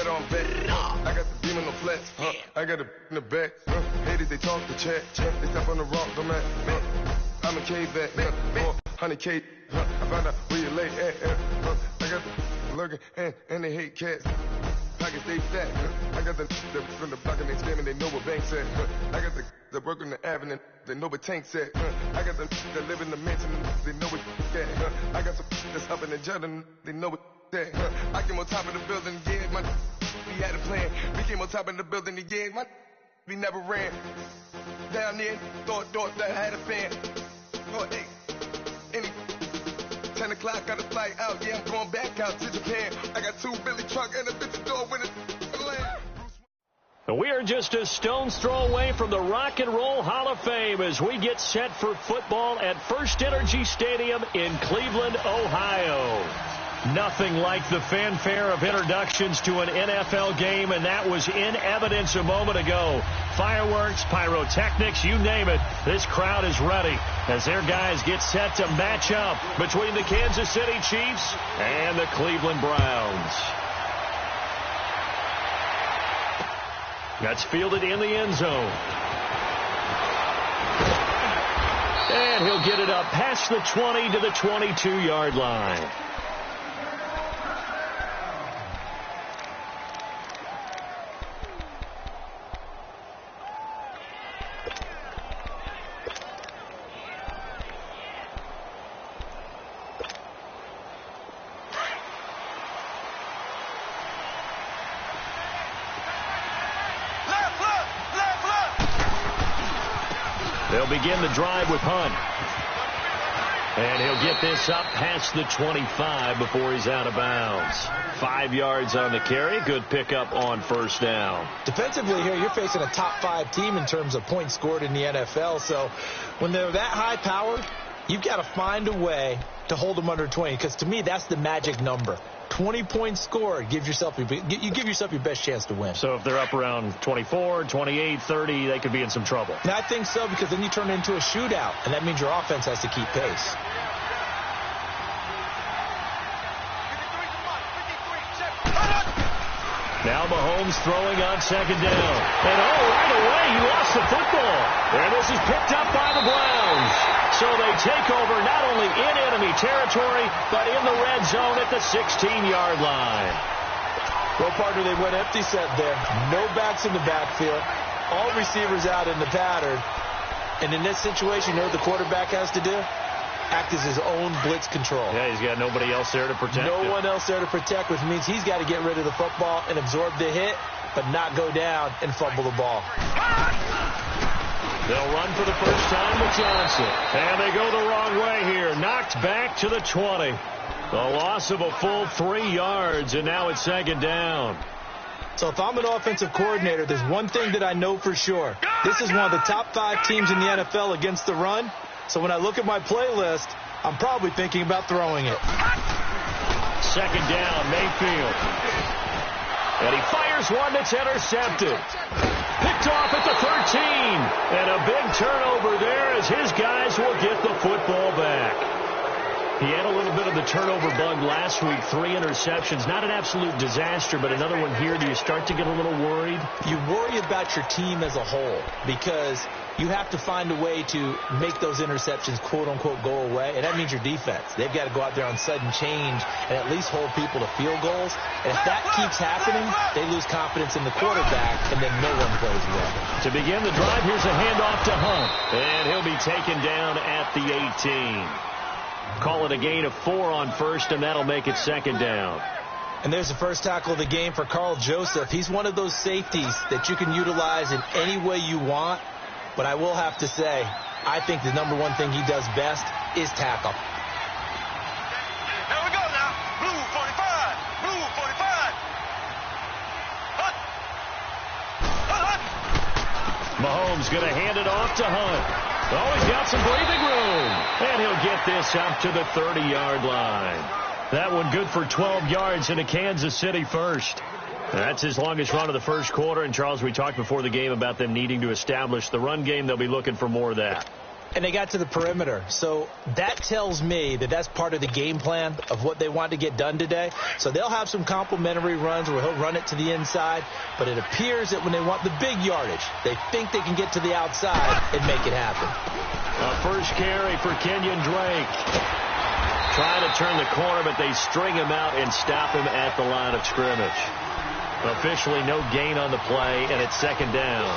bet on bet. I got the beam on the flats. I got the in the back. Haters, they talk the chat. They step on the rock, don't man. I'm a cave back. 100K. I found out where you lay at. I got the lurking and they hate cats. Pockets stay fat. I got the from the block and they scamming, they know what banks at. I got the work on the avenue, they know what tanks at. I got the that live in the mansion, they know what that. I got some that's up in the jutting, they know what that. I came on top of the building, yeah, my we had a plan. We came on top of the building, yeah, my we never ran. Down there, thought that I had a fan. Oh, hey, any 10 o'clock, got a flight out, yeah, I'm going back out to Japan. I got 2 Billy truck and a bitch door with a land. We are just a stone's throw away from the Rock and Roll Hall of Fame as we get set for football at First Energy Stadium in Cleveland, Ohio. Nothing like the fanfare of introductions to an NFL game, and that was in evidence a moment ago. Fireworks, pyrotechnics, you name it. This crowd is ready as their guys get set to match up between the Kansas City Chiefs and the Cleveland Browns. That's fielded in the end zone. And he'll get it up past the 20 to the 22-yard line. They'll begin the drive with Hunt. And he'll get this up past the 25 before he's out of bounds. 5 yards on the carry. Good pickup on first down. Defensively here, you're facing a top 5 team in terms of points scored in the NFL. So when they're that high powered, you've got to find a way to hold them under 20. Because to me, that's the magic number. 20 points scored, you give yourself your best chance to win. So if they're up around 24, 28, 30, they could be in some trouble. And I think so, because then you turn it into a shootout, and that means your offense has to keep pace. Now Mahomes throwing on second down. And right away, he lost the football. And this is picked up by the Browns. So they take over not only in enemy territory, but in the red zone at the 16-yard line. Well, partner, they went empty set there. No backs in the backfield. All receivers out in the pattern. And in this situation, you know what the quarterback has to do? Act as his own blitz control. Yeah, he's got nobody else there to protect him. No one else there to protect, which means he's got to get rid of the football and absorb the hit, but not go down and fumble the ball. They'll run for the first time with Johnson. And they go the wrong way here. Knocked back to the 20. A loss of a full 3 yards, and now it's second down. So if I'm an offensive coordinator, there's one thing that I know for sure. This is one of the top 5 teams in the NFL against the run. So when I look at my playlist, I'm probably thinking about throwing it. Second down, Mayfield. And he fires one that's intercepted. Picked off at the 13. And a big turnover there as his guys will get the football back. He had a little bit of the turnover bug last week. 3 interceptions. Not an absolute disaster, but another one here. Do you start to get a little worried? You worry about your team as a whole because you have to find a way to make those interceptions, quote-unquote, go away. And that means your defense. They've got to go out there on sudden change and at least hold people to field goals. And if that keeps happening, they lose confidence in the quarterback, and then no one plays well. To begin the drive, here's a handoff to Hunt. And he'll be taken down at the 18. Call it a gain of 4 on first, and that'll make it second down. And there's the first tackle of the game for Carl Joseph. He's one of those safeties that you can utilize in any way you want. But I will have to say, I think the number one thing he does best is tackle. Here we go now. Blue 45. Blue 45. Hunt. Hunt. Mahomes going to hand it off to Hunt. Oh, he's got some breathing room. And he'll get this up to the 30-yard line. That one good for 12 yards into Kansas City first. That's his longest run of the first quarter. And, Charles, we talked before the game about them needing to establish the run game. They'll be looking for more of that. and they got to the perimeter. So that tells me that that's part of the game plan of what they want to get done today. So they'll have some complementary runs where he'll run it to the inside, but it appears that when they want the big yardage, they think they can get to the outside and make it happen. A first carry for Kenyon Drake. Trying to turn the corner, but they string him out and stop him at the line of scrimmage. Officially no gain on the play, and it's second down.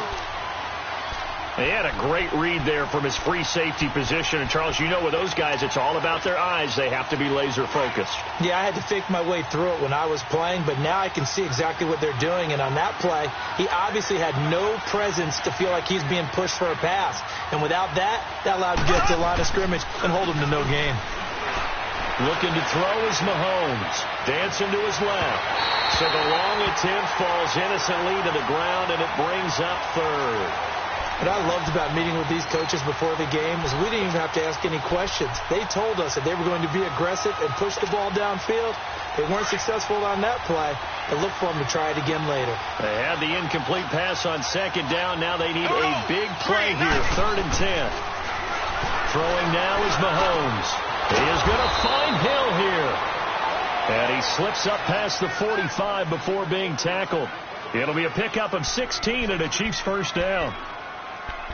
He had a great read there from his free safety position. And, Charles, you know with those guys, it's all about their eyes. They have to be laser-focused. Yeah, I had to fake my way through it when I was playing, but now I can see exactly what they're doing. And on that play, he obviously had no presence to feel like he's being pushed for a pass. And without that, that allowed him to get to the line of scrimmage and hold him to no gain. Looking to throw is Mahomes. Dancing to his left. So the long attempt falls innocently to the ground, and it brings up third. What I loved about meeting with these coaches before the game is we didn't even have to ask any questions. They told us that they were going to be aggressive and push the ball downfield. They weren't successful on that play, but look for them to try it again later. They had the incomplete pass on second down. Now they need a big play here, 3rd and 10. Throwing now is Mahomes. He is going to find Hill here. And he slips up past the 45 before being tackled. It'll be a pickup of 16 and a Chiefs first down.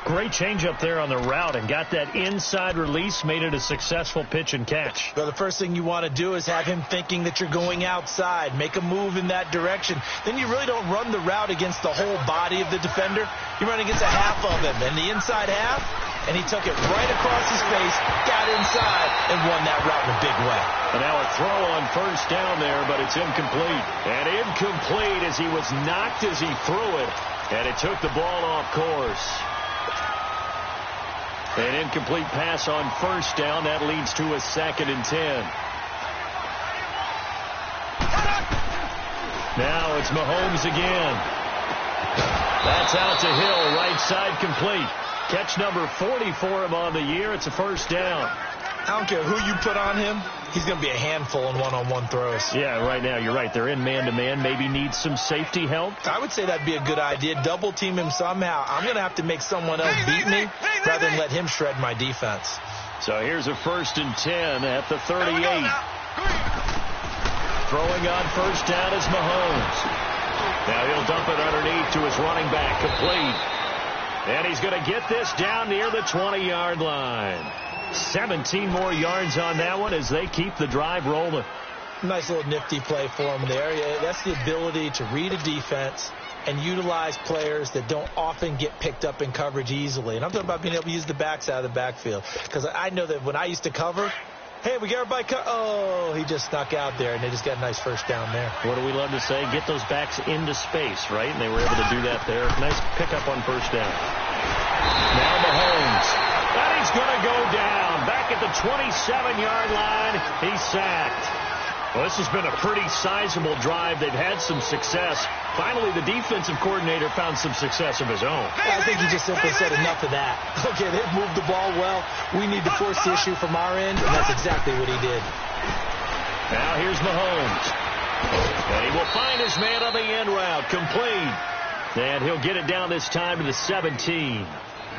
Great change up there on the route and got that inside release, made it a successful pitch and catch. Well, the first thing you want to do is have him thinking that you're going outside, make a move in that direction. Then you really don't run the route against the whole body of the defender. You run against a half of him, and the inside half, and he took it right across his face, got inside, and won that route in a big way. And now a throw on first down there, but it's incomplete. And incomplete as he was knocked as he threw it, and it took the ball off course. An incomplete pass on first down. That leads to a 2nd and 10. Now it's Mahomes again. That's out to Hill, right side complete. Catch number 40 for him on the year. It's a first down. I don't care who you put on him. He's going to be a handful in one-on-one throws. Yeah, right now, you're right. They're in man-to-man. Maybe needs some safety help. I would say that'd be a good idea. Double team him somehow. I'm going to have to make someone else beat me rather than let him shred my defense. So here's a 1st and 10 at the 38. Throwing on first down is Mahomes. Now he'll dump it underneath to his running back, complete. And he's going to get this down near the 20-yard line. 17 more yards on that one as they keep the drive rolling. Nice little nifty play for him there. Yeah, that's the ability to read a defense and utilize players that don't often get picked up in coverage easily. And I'm talking about being able to use the backs out of the backfield. Because I know that when I used to cover, hey, we got everybody oh, he just snuck out there, and they just got a nice first down there. What do we love to say? Get those backs into space, right? And they were able to do that there. Nice pickup on first down. Now Mahomes. And he's going to go down. Back at the 27-yard line, he's sacked. Well, this has been a pretty sizable drive. They've had some success. Finally, the defensive coordinator found some success of his own. I think he just simply said enough of that. Okay, they've moved the ball well. We need to force the issue from our end, and that's exactly what he did. Now here's Mahomes. And he will find his man on the end route, complete. And he'll get it down this time to the 17.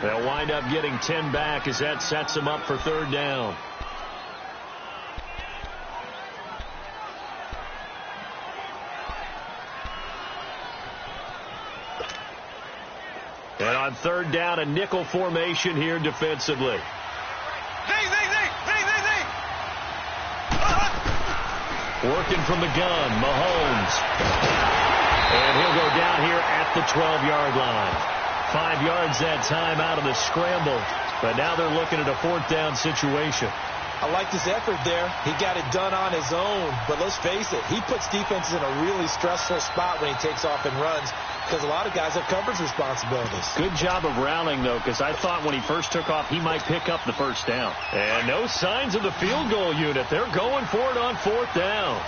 They'll wind up getting 10 back as that sets them up for 3rd down. And on 3rd down, a nickel formation here defensively. Working from the gun, Mahomes. And he'll go down here at the 12-yard line. 5 yards that time out of the scramble. But now they're looking at a 4th down situation. I liked his effort there. He got it done on his own. But let's face it, he puts defenses in a really stressful spot when he takes off and runs because a lot of guys have coverage responsibilities. Good job of rallying, though, because I thought when he first took off, he might pick up the first down. And no signs of the field goal unit. They're going for it on 4th down.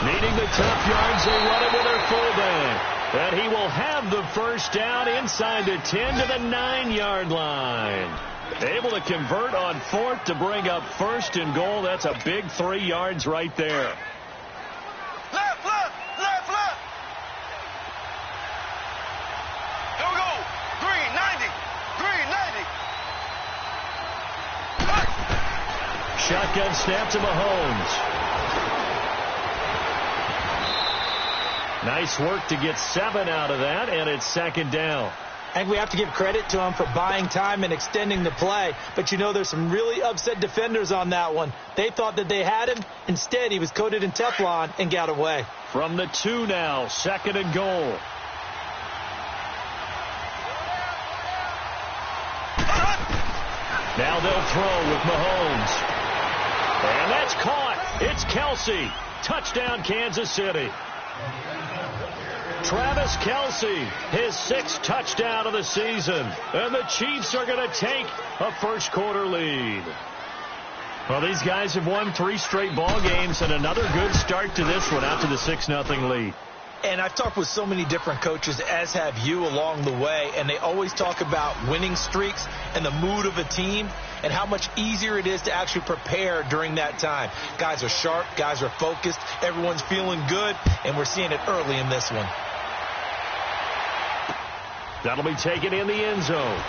Needing the tough yards, they run it with their fullback. And he will have the first down inside the 10 to the 9-yard line. Able to convert on 4th to bring up 1st and goal. That's a big 3 yards right there. Left. Shotgun snap to Mahomes. Nice work to get 7 out of that, and it's second down. I think we have to give credit to him for buying time and extending the play. But, you know, there's some really upset defenders on that one. They thought that they had him. Instead, he was coated in Teflon and got away. From the 2 now, second and goal. Now they'll throw with Mahomes. And that's caught. It's Kelsey. Touchdown, Kansas City. Travis Kelsey, his 6th touchdown of the season. And the Chiefs are going to take a first-quarter lead. Well, these guys have won 3 straight ball games and another good start to this one after the 6-0 lead. And I've talked with so many different coaches, as have you, along the way, and they always talk about winning streaks and the mood of a team and how much easier it is to actually prepare during that time. Guys are sharp, guys are focused, everyone's feeling good, and we're seeing it early in this one. That'll be taken in the end zone.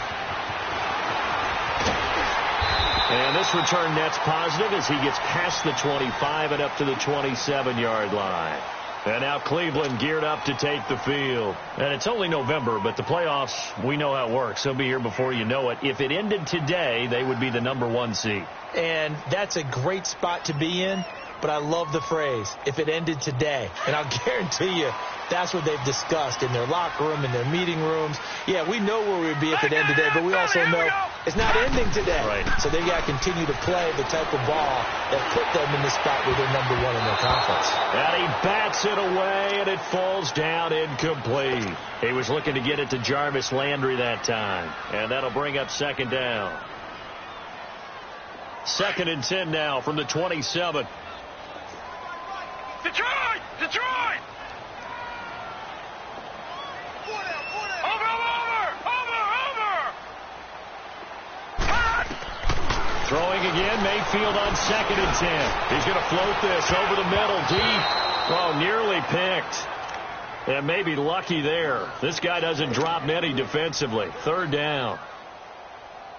And this return net's positive as he gets past the 25 and up to the 27-yard line. And now Cleveland geared up to take the field. And it's only November, but the playoffs, we know how it works. They'll be here before you know it. If it ended today, they would be the number 1 seed. And that's a great spot to be in, but I love the phrase, if it ended today. And I'll guarantee you, that's what they've discussed in their locker room, in their meeting rooms. Yeah, we know where we'd be if it ended today, but we also know it's not ending today. Right. So they got to continue to play the type of ball that put them in the spot where they're number 1 in their conference. And he bats it away, and it falls down incomplete. He was looking to get it to Jarvis Landry that time, and that'll bring up second down. 2nd and 10 now from the 27. Detroit! Detroit! Throwing again, Mayfield on 2nd and 10. He's going to float this over the middle, deep. Oh, nearly picked. And maybe lucky there. This guy doesn't drop many defensively. 3rd down.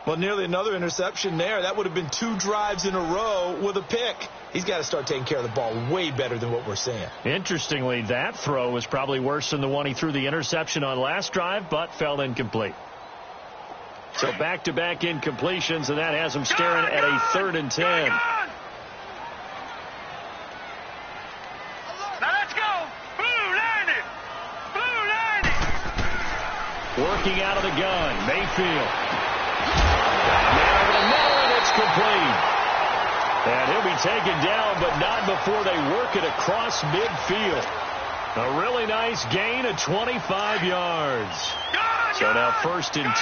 Well, nearly another interception there. That would have been 2 drives in a row with a pick. He's got to start taking care of the ball way better than what we're seeing. Interestingly, that throw was probably worse than the one he threw the interception on last drive, but fell incomplete. So back-to-back incompletions, and that has him staring at a 3rd and 10. Now let's go. Blue landing. Blue landing. Working out of the gun, Mayfield. Man over the middle, and it's complete. And he'll be taken down, but not before they work it across midfield. A really nice gain of 25 yards. So now 1st and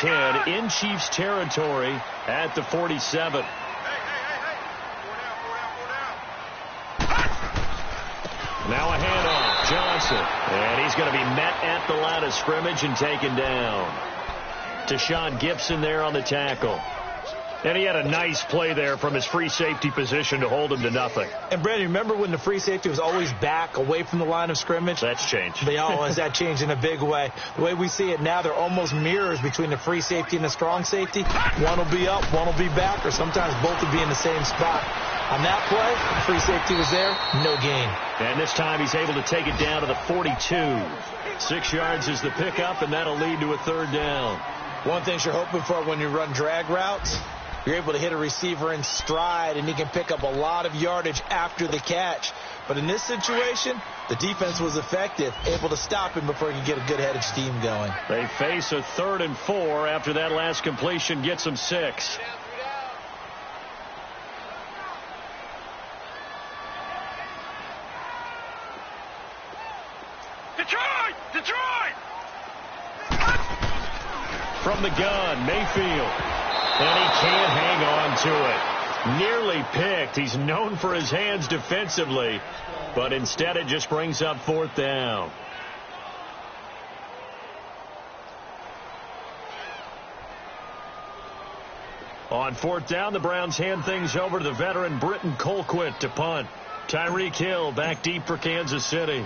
10 in Chiefs territory at the 47. Now a handoff, Johnson. And he's going to be met at the line of scrimmage and taken down. Tashawn Gibson there on the tackle. And he had a nice play there from his free safety position to hold him to nothing. And, Brandon, remember when the free safety was always back away from the line of scrimmage? That's changed. That changed in a big way. The way we see it now, they're almost mirrors between the free safety and the strong safety. One will be up, one will be back, or sometimes both will be in the same spot. On that play, the free safety was there, no gain. And this time he's able to take it down to the 42. 6 yards is the pickup, and that'll lead to a 3rd down. One thing you're hoping for when you run drag routes, you're able to hit a receiver in stride, and he can pick up a lot of yardage after the catch. But in this situation, the defense was effective, able to stop him before he could get a good head of steam going. They face a 3rd and 4 after that last completion gets them 6. Detroit! Detroit! From the gun, Mayfield. And he can't hang on to it. Nearly picked. He's known for his hands defensively, but instead it just brings up 4th down. On 4th down, the Browns hand things over to the veteran Britton Colquitt to punt. Tyreek Hill back deep for Kansas City.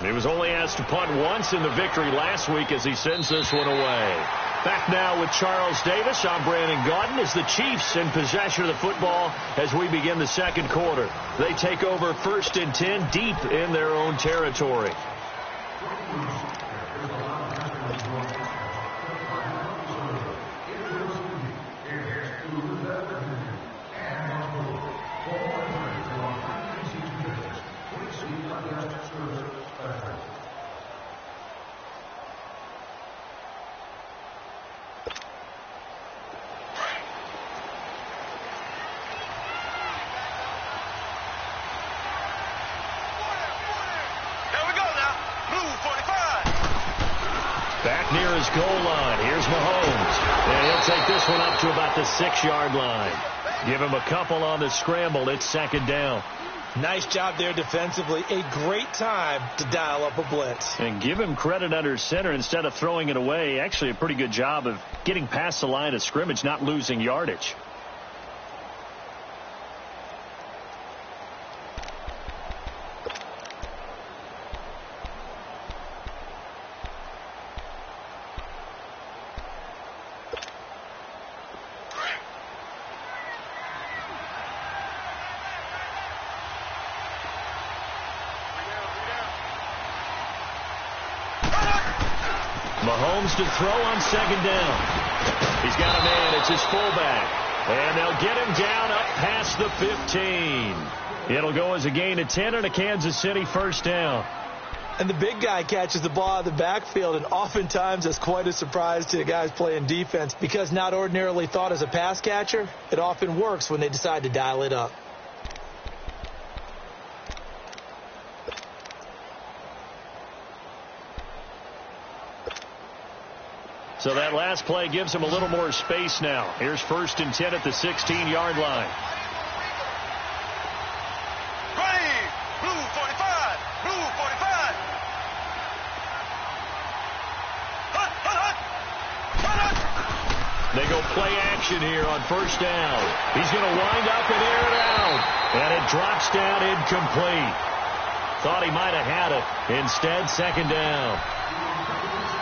He was only asked to punt once in the victory last week as he sends this one away. Back now with Charles Davis. I'm Brandon Gaudin as the Chiefs in possession of the football as we begin the second quarter. They take over 1st and 10 deep in their own territory. Back near his goal line. Here's Mahomes. And he'll take this one up to about the 6-yard line. Give him a couple on the scramble. It's 2nd down. Nice job there defensively. A great time to dial up a blitz. And give him credit under center instead of throwing it away. Actually a pretty good job of getting past the line of scrimmage, not losing yardage. Mahomes to throw on 2nd down. He's got a man. It's his fullback. And they'll get him down up past the 15. It'll go as a gain of 10 and a Kansas City 1st down. And the big guy catches the ball out of the backfield, and oftentimes that's quite a surprise to the guys playing defense because not ordinarily thought as a pass catcher, it often works when they decide to dial it up. So that last play gives him a little more space now. Here's 1st and 10 at the 16-yard line. Ready, blue 45, blue 45. Hut, hut, hut. Hut, hut. They go play action here on 1st down. He's going to wind up and air it out. And it drops down incomplete. Thought he might have had it. Instead, 2nd down.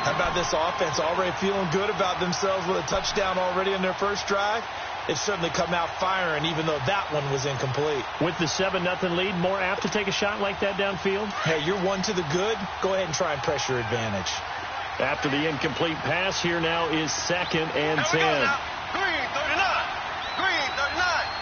How about this offense already feeling good about themselves with a touchdown already in their first drive? They've certainly come out firing, even though that one was incomplete. With the 7-0 lead, more apt to take a shot like that downfield? Hey, you're one to the good. Go ahead and try and pressure advantage. After the incomplete pass, here now is 2nd and 10. Green 39. Green 39.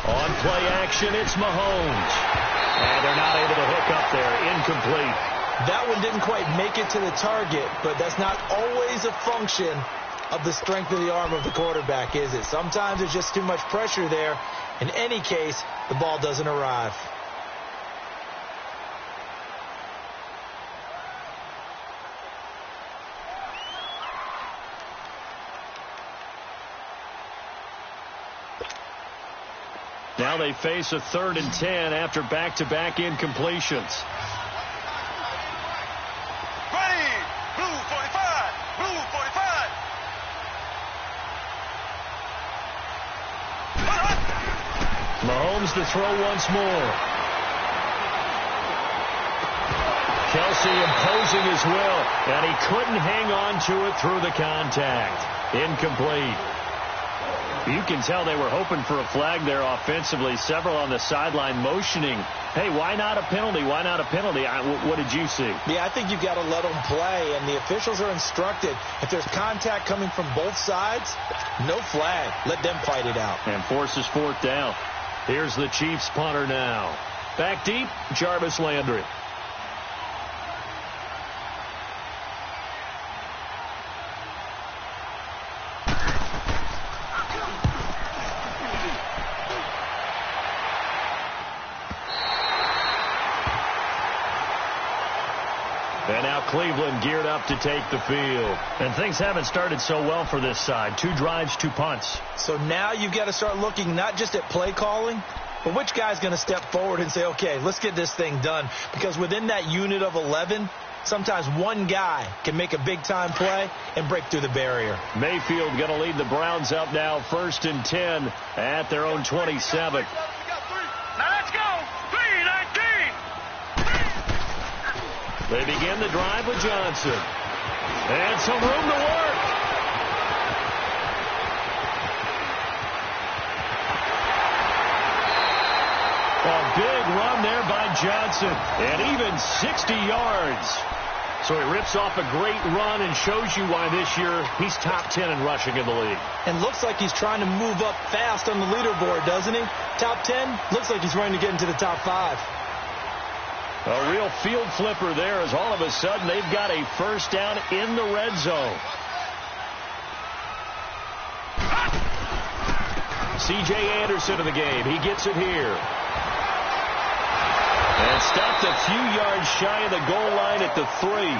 On play action, it's Mahomes. And they're not able to hook up there. Incomplete. That one didn't quite make it to the target, but that's not always a function of the strength of the arm of the quarterback, is it? Sometimes there's just too much pressure there. In any case, the ball doesn't arrive. Now they face a 3rd and 10 after back-to-back incompletions. Ready, blue 45, blue 45. Hut, hut. Mahomes to throw once more. Kelsey imposing his will, and he couldn't hang on to it through the contact. Incomplete. You can tell they were hoping for a flag there offensively. Several on the sideline motioning, hey, why not a penalty? Why not a penalty? What did you see? Yeah, I think you've got to let them play, and the officials are instructed. If there's contact coming from both sides, no flag. Let them fight it out. And forces 4th down. Here's the Chiefs punter now. Back deep, Jarvis Landry. And now Cleveland geared up to take the field. And things haven't started so well for this side. 2 drives, 2 punts. So now you've got to start looking not just at play calling, But which guy's going to step forward and say, okay, let's get this thing done? Because within that unit of 11, sometimes one guy can make a big-time play and break through the barrier. Mayfield going to lead the Browns up now, 1st and 10 at their own 27. Now let's go. 3-19. They begin the drive with Johnson. And some room to work. A big run there by Johnson. And even 60 yards. So he rips off a great run and shows you why this year he's top 10 in rushing in the league. And looks like he's trying to move up fast on the leaderboard, doesn't he? Top 10, looks like he's running to get into the top 5. A real field flipper there as all of a sudden they've got a first down in the red zone. C.J. Anderson in the game. He gets it here. And stopped a few yards shy of the goal line at the 3.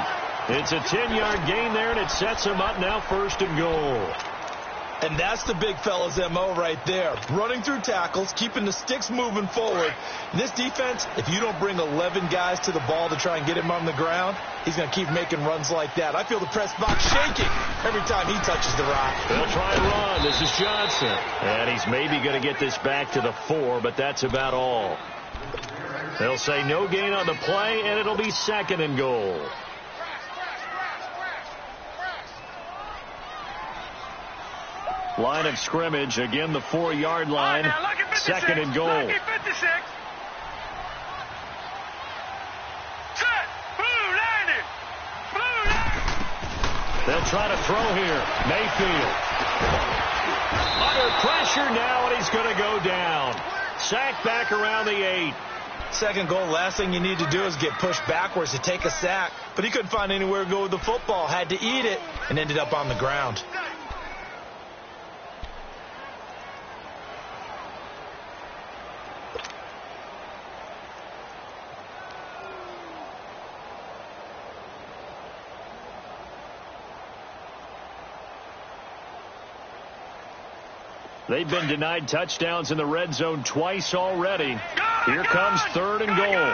It's a 10-yard gain there, and it sets him up now 1st and goal. And that's the big fella's M.O. right there. Running through tackles, keeping the sticks moving forward. This defense, if you don't bring 11 guys to the ball to try and get him on the ground, he's going to keep making runs like that. I feel the press box shaking every time he touches the rock. They'll try and run. This is Johnson. And he's maybe going to get this back to the 4, but that's about all. They'll say no gain on the play, and it'll be 2nd and goal. Line of scrimmage, again the 4-yard line, 2nd and goal. Lucky 56. Set. Blue 90. Blue 90. They'll try to throw here. Mayfield. Under pressure now, and he's going to go down. Sack back around the 8. 2nd goal, last thing you need to do is get pushed backwards to take a sack. But he couldn't find anywhere to go with the football. Had to eat it and ended up on the ground. They've been denied touchdowns in the red zone twice already. Here comes 3rd and goal.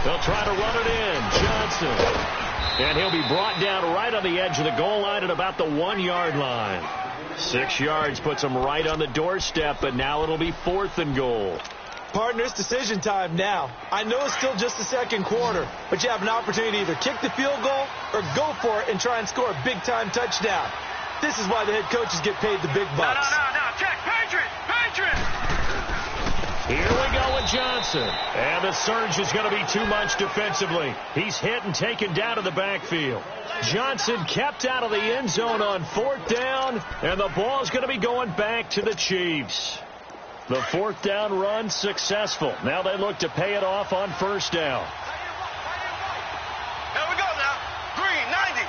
They'll try to run it in. Johnson. And he'll be brought down right on the edge of the goal line at about the 1-yard line. 6 yards puts him right on the doorstep, but now it'll be 4th and goal. Partners, decision time now. I know it's still just the 2nd quarter, but you have an opportunity to either kick the field goal or go for it and try and score a big-time touchdown. This is why the head coaches get paid the big bucks. No. Check. Patriot. Here we go with Johnson. And the surge is going to be too much defensively. He's hit and taken down to the backfield. Johnson kept out of the end zone on 4th down, and the ball's going to be going back to the Chiefs. The 4th down run successful. Now they look to pay it off on 1st down. Here we go now. Green 90.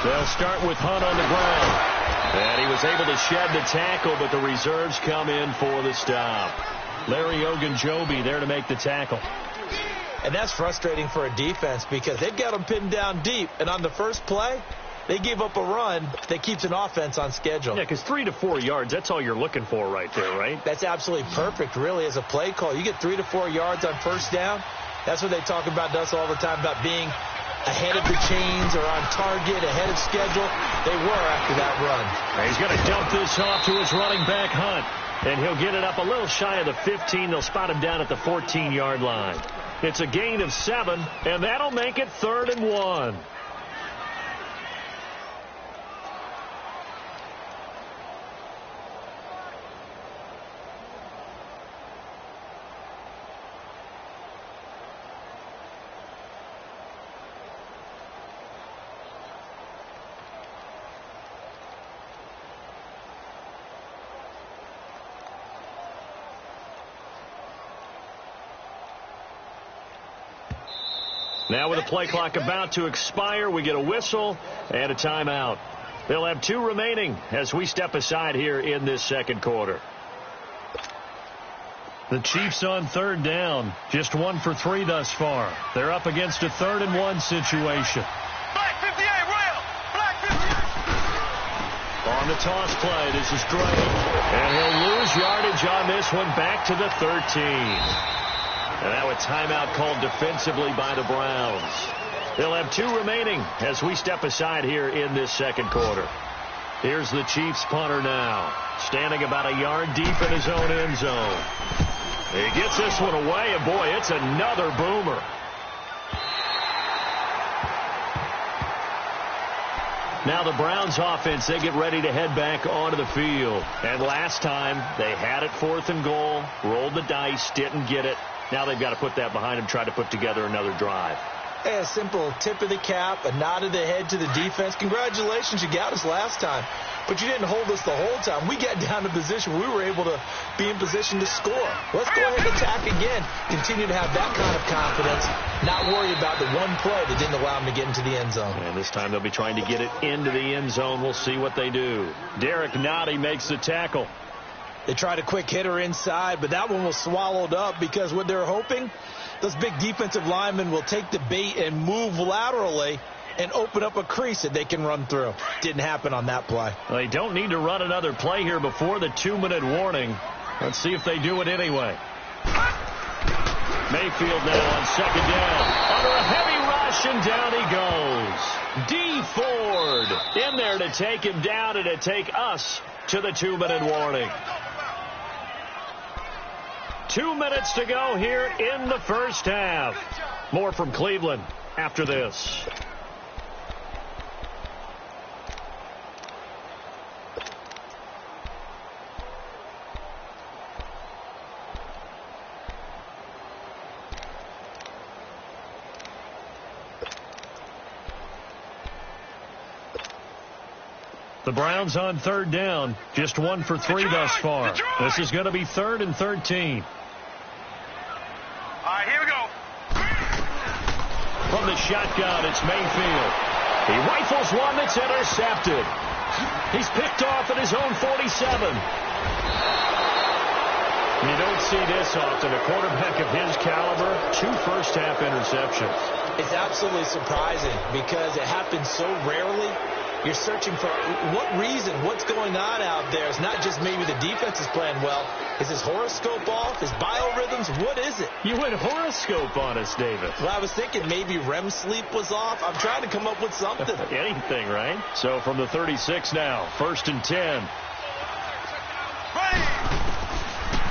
They'll start with Hunt on the ground. And he was able to shed the tackle, but the reserves come in for the stop. Larry Ogunjobi there to make the tackle. And that's frustrating for a defense because they've got them pinned down deep. And on the first play, they gave up a run that keeps an offense on schedule. Yeah, because 3 to 4 yards, that's all you're looking for right there, right? That's absolutely perfect, really, as a play call. You get 3 to 4 yards on 1st down. That's what they talk about to us all the time, about being ahead of the chains or on target, ahead of schedule. They were after that run. He's going to dump this off to his running back, Hunt. And he'll get it up a little shy of the 15. They'll spot him down at the 14-yard line. It's a gain of 7, and that'll make it 3rd and 1. Now with the play clock about to expire, we get a whistle and a timeout. They'll have 2 remaining as we step aside here in this 2nd quarter. The Chiefs on 3rd down, just 1 for 3 thus far. They're up against a 3rd and 1 situation. Black 58, Royal. Black On the toss play, this is great. And he'll lose yardage on this one, back to the 13. And now a timeout called defensively by the Browns. They'll have 2 remaining as we step aside here in this second quarter. Here's the Chiefs punter now, standing about a yard deep in his own end zone. He gets this one away, and boy, it's another boomer. Now the Browns offense, they get ready to head back onto the field. And last time, they had it 4th and goal, rolled the dice, didn't get it. Now they've got to put that behind them, try to put together another drive. Hey, a simple tip of the cap, a nod of the head to the defense. Congratulations, you got us last time. But you didn't hold us the whole time. We got down to position where we were able to be in position to score. Let's go ahead and attack again. Continue to have that kind of confidence. Not worry about the one play that didn't allow them to get into the end zone. And this time they'll be trying to get it into the end zone. We'll see what they do. Derek Nottie makes the tackle. They tried a quick hitter inside, but that one was swallowed up because what they're hoping, those big defensive linemen will take the bait and move laterally and open up a crease that they can run through. Didn't happen on that play. They don't need to run another play here before the 2-minute warning. Let's see if they do it anyway. Mayfield now on second down. Under a heavy rush, and down he goes. D. Ford in there to take him down and to take us to the 2-minute warning. 2 minutes to go here in the first half. More from Cleveland after this. The Browns on third down, just 1 for 3 thus far. This is going to be 3rd and 13. All right, here we go. From the shotgun, it's Mayfield. He rifles one that's intercepted. He's picked off at his own 47. You don't see this often. A quarterback of his caliber, 2 first-half interceptions. It's absolutely surprising because it happens so rarely. You're searching for what reason, what's going on out there. It's not just maybe the defense is playing well. Is his horoscope off? His biorhythms? What is it? You went horoscope on us, David. Well, I was thinking maybe REM sleep was off. I'm trying to come up with something. Anything, right? So from the 36 now, 1st and 10.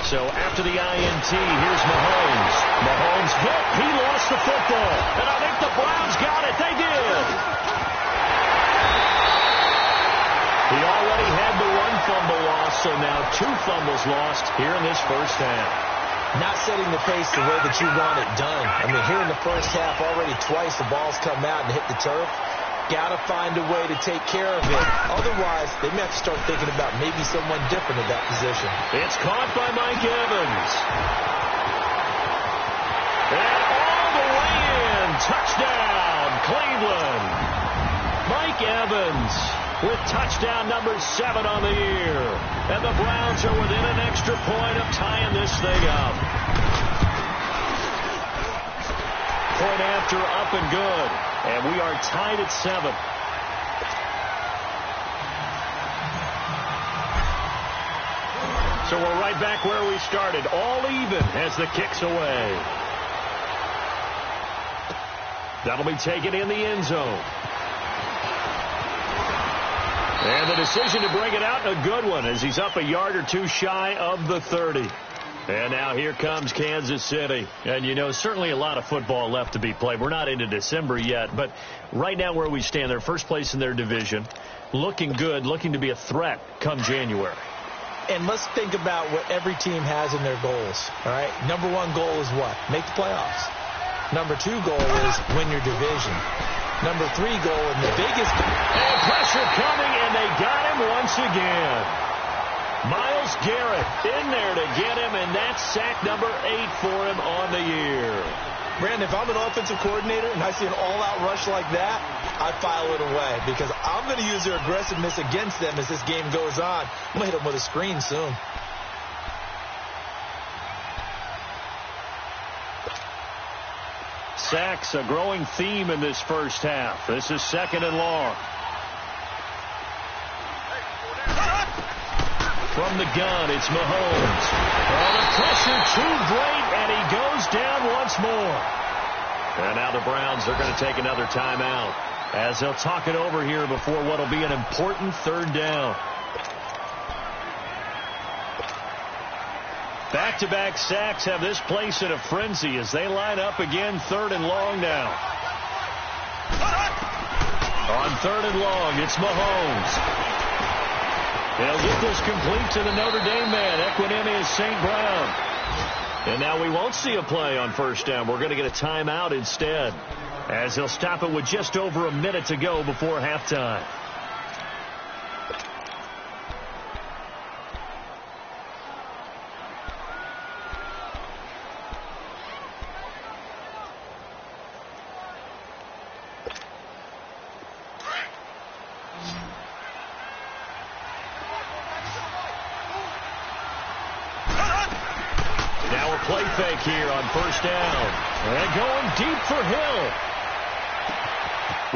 So after the INT, here's Mahomes. Mahomes hit. He lost the football. And I think the Browns got it. They did. He already had the 1 fumble loss, so now 2 fumbles lost here in this first half. Not setting the pace the way that you want it done. I mean, here in the first half, already twice the ball's come out and hit the turf. Got to find a way to take care of it. Otherwise, they may have to start thinking about maybe someone different at that position. It's caught by Mike Evans. And all the way in. Touchdown, Cleveland. Mike Evans with touchdown number 7 on the year. And the Browns are within an extra point of tying this thing up. Point after, up and good. And we are tied at 7. So we're right back where we started. All even as the kick's away. That'll be taken in the end zone. And the decision to bring it out, a good one, as he's up a yard or 2 shy of the 30. And now here comes Kansas City. And, you know, certainly a lot of football left to be played. We're not into December yet, but right now where we stand, they're first place in their division. Looking good, looking to be a threat come January. And let's think about what every team has in their goals, all right? Number 1 goal is what? Make the playoffs. Number 2 goal is win your division. Number 3 goal, and the biggest... And pressure coming, and they got him once again. Myles Garrett in there to get him, and that's sack number 8 for him on the year. Brandon, if I'm an offensive coordinator and I see an all-out rush like that, I file it away because I'm going to use their aggressiveness against them as this game goes on. I'm going to hit them with a screen soon. Sacks, a growing theme in this first half. This is 2nd and long. From the gun, it's Mahomes. Oh, the pressure too great, and he goes down once more. And now the Browns are going to take another timeout as they'll talk it over here before what will be an important third down. Back-to-back sacks have this place in a frenzy as they line up again, 3rd and long now. On 3rd and long, it's Mahomes. They'll get this complete to the Notre Dame man. Equanimous St. Brown. And now we won't see a play on 1st down. We're going to get a timeout instead, as he'll stop it with just over a minute to go before halftime. Play fake here on 1st down. And going deep for Hill.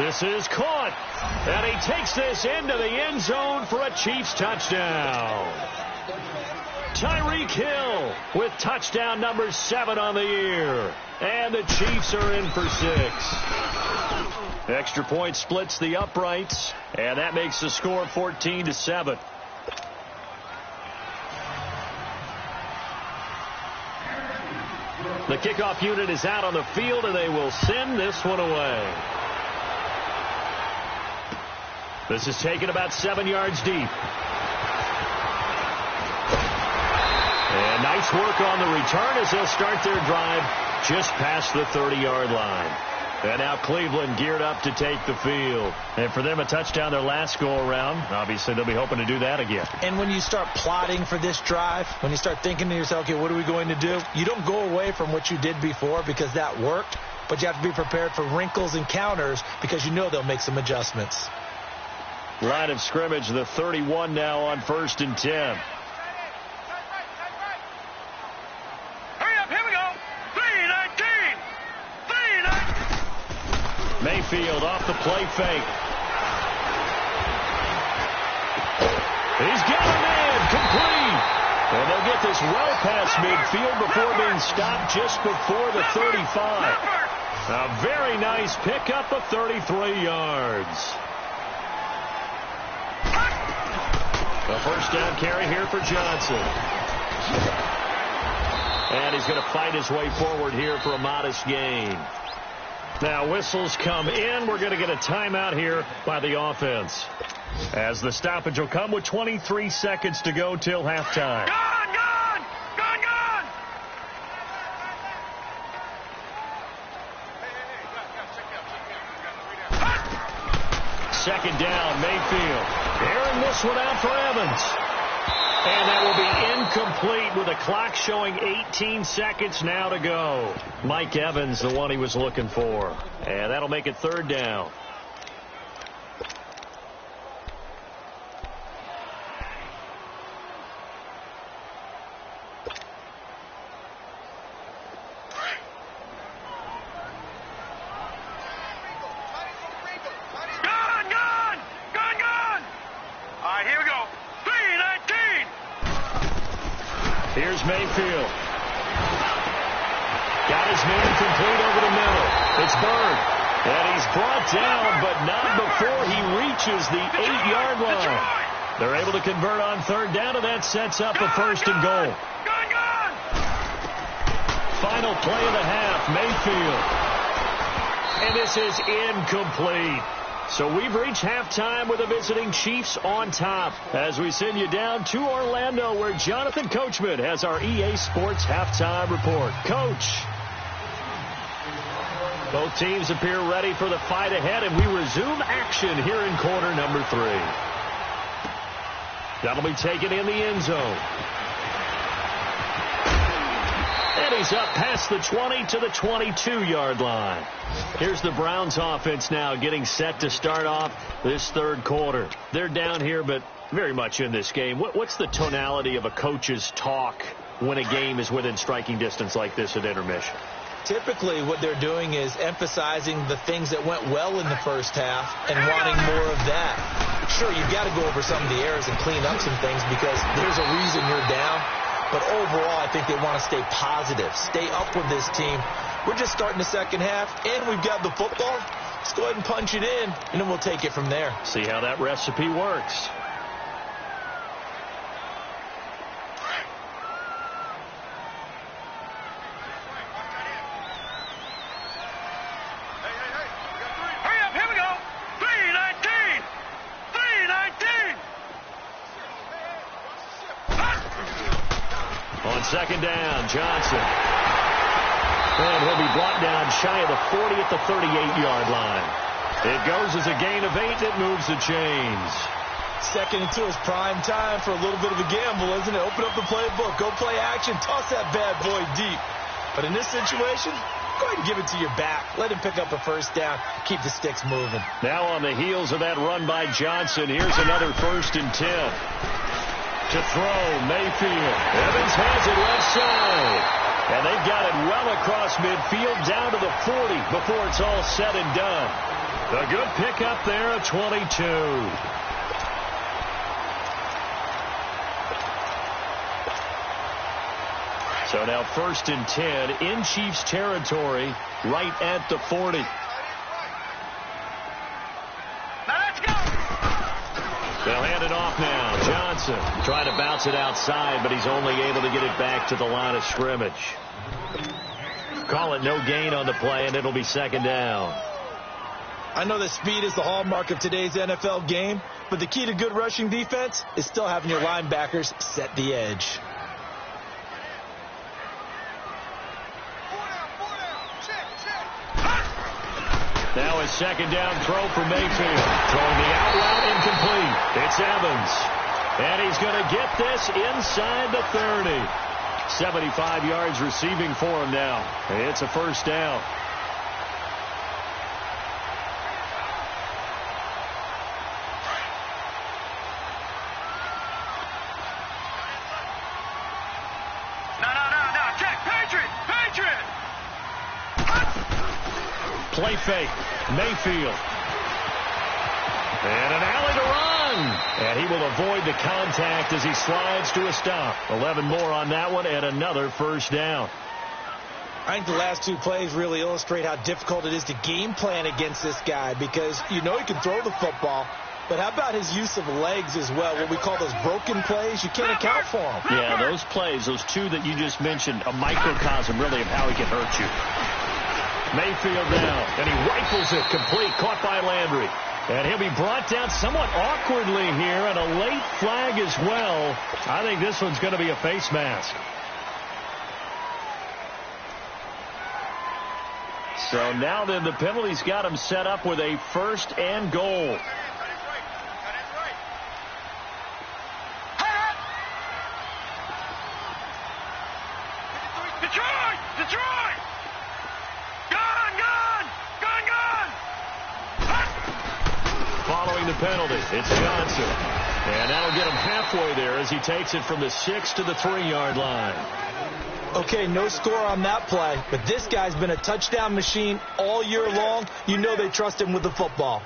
This is caught. And he takes this into the end zone for a Chiefs touchdown. Tyreek Hill with touchdown number 7 on the year. And the Chiefs are in for 6. Extra point splits the uprights. And that makes the score 14-7. The kickoff unit is out on the field, and they will send this one away. This is taken about 7 yards deep. And nice work on the return as they'll start their drive just past the 30-yard line. And now Cleveland geared up to take the field. And for them, a touchdown their last go-around. Obviously, they'll be hoping to do that again. And when you start plotting for this drive, when you start thinking to yourself, okay, what are we going to do? You don't go away from what you did before because that worked, but you have to be prepared for wrinkles and counters because you know they'll make some adjustments. Line of scrimmage, the 31 now on 1st and 10. Mayfield off the play fake. He's got a man complete. And they'll get this well past midfield before being stopped just before the 35. A very nice pickup of 33 yards. A 1st down carry here for Johnson. And he's going to fight his way forward here for a modest gain. Now whistles come in. We're going to get a timeout here by the offense, as the stoppage will come with 23 seconds to go till halftime. Gone! 2nd down, Mayfield. Airing this one out for Evans. And that will be incomplete with the clock showing 18 seconds now to go. Mike Evans, the one he was looking for. And that'll make it 3rd down. Here's Mayfield. Got his man complete over the middle. It's Bird. And he's brought down, but not before he reaches the 8-yard line. They're able to convert on 3rd down, and that sets up a 1st and goal. Final play of the half, Mayfield. And this is incomplete. So we've reached halftime with the visiting Chiefs on top, as we send you down to Orlando, where Jonathan Coachman has our EA Sports halftime report. Coach. Both teams appear ready for the fight ahead, and we resume action here in quarter number 3. That'll be taken in the end zone. And he's up past the 20 to the 22-yard line. Here's the Browns offense now getting set to start off this 3rd quarter. They're down here, but very much in this game. What's the tonality of a coach's talk when a game is within striking distance like this at intermission? Typically, what they're doing is emphasizing the things that went well in the first half and wanting more of that. Sure, you've got to go over some of the errors and clean up some things because there's a reason you're down. But overall, I think they want to stay positive, stay up with this team. We're just starting the second half, and we've got the football. Let's go ahead and punch it in, and then we'll take it from there. See how that recipe works. Second down, Johnson. And he'll be brought down shy of the 40 at the 38-yard line. It goes as a gain of 8. It moves the chains. Second and 2 is prime time for a little bit of a gamble, isn't it? Open up the playbook. Go play action. Toss that bad boy deep. But in this situation, go ahead and give it to your back. Let him pick up a first down. Keep the sticks moving. Now on the heels of that run by Johnson, here's another 1st and 10. To throw, Mayfield. Evans has it left side. And they've got it well across midfield down to the 40 before it's all said and done. A good pickup there at 22. So now 1st and 10 in Chiefs territory right at the 40. They'll hand it off now. Johnson trying to bounce it outside, but he's only able to get it back to the line of scrimmage. Call it no gain on the play, and it'll be second down. I know that speed is the hallmark of today's NFL game, but the key to good rushing defense is still having your linebackers set the edge. Now a second down throw for Mayfield. Throwing the out route incomplete. It's Evans. And he's going to get this inside the 30. 75 yards receiving for him now. It's a first down. No. Check. Patriot. Play fake. Mayfield. And an alley to run. And he will avoid the contact as he slides to a stop. 11 more on that one and another first down. I think the last 2 plays really illustrate how difficult it is to game plan against this guy because you know he can throw the football. But how about his use of legs as well? What we call those broken plays, you can't account for them. Yeah, those plays, those 2 that you just mentioned, a microcosm really of how he can hurt you. Mayfield now, and he rifles it complete, caught by Landry. And he'll be brought down somewhat awkwardly here, and a late flag as well. I think this one's going to be a face mask. So now then the penalty's got him set up with a 1st and goal. Detroit! Following the penalty, it's Johnson. And that'll get him halfway there as he takes it from the 6 to the 3-yard line. Okay, no score on that play, but this guy's been a touchdown machine all year long. You know they trust him with the football.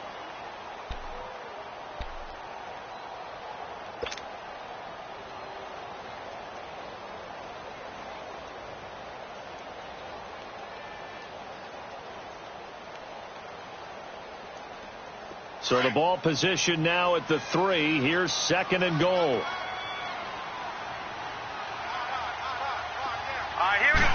So the ball position now at the 3. Here's 2nd and goal. Here we go.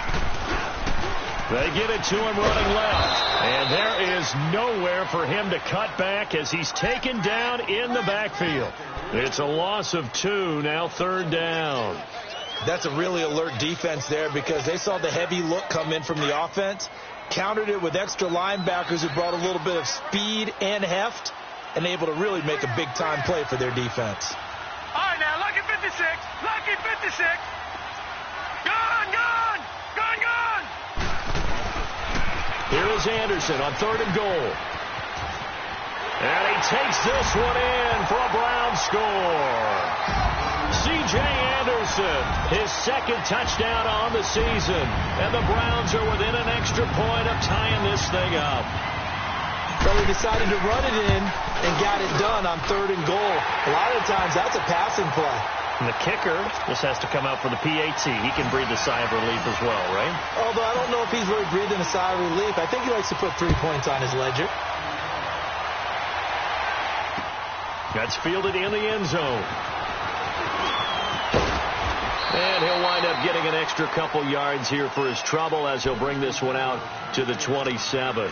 They give it to him running left. And there is nowhere for him to cut back as he's taken down in the backfield. It's a loss of 2, now 3rd down. That's a really alert defense there because they saw the heavy look come in from the offense, countered it with extra linebackers who brought a little bit of speed and heft, and able to really make a big-time play for their defense. All right, now, lucky 56. Lucky 56. Gone. Here is Anderson on 3rd and goal. And he takes this one in for a Brown score. C.J. Anderson, his second touchdown on the season. And the Browns are within an extra point of tying this thing up. So they decided to run it in and got it done on 3rd and goal. A lot of times that's a passing play. And the kicker just has to come out for the PAT. He can breathe a sigh of relief as well, right? Although I don't know if he's really breathing a sigh of relief. I think he likes to put 3 points on his ledger. That's fielded in the end zone. And he'll wind up getting an extra couple yards here for his trouble as he'll bring this one out to the 27.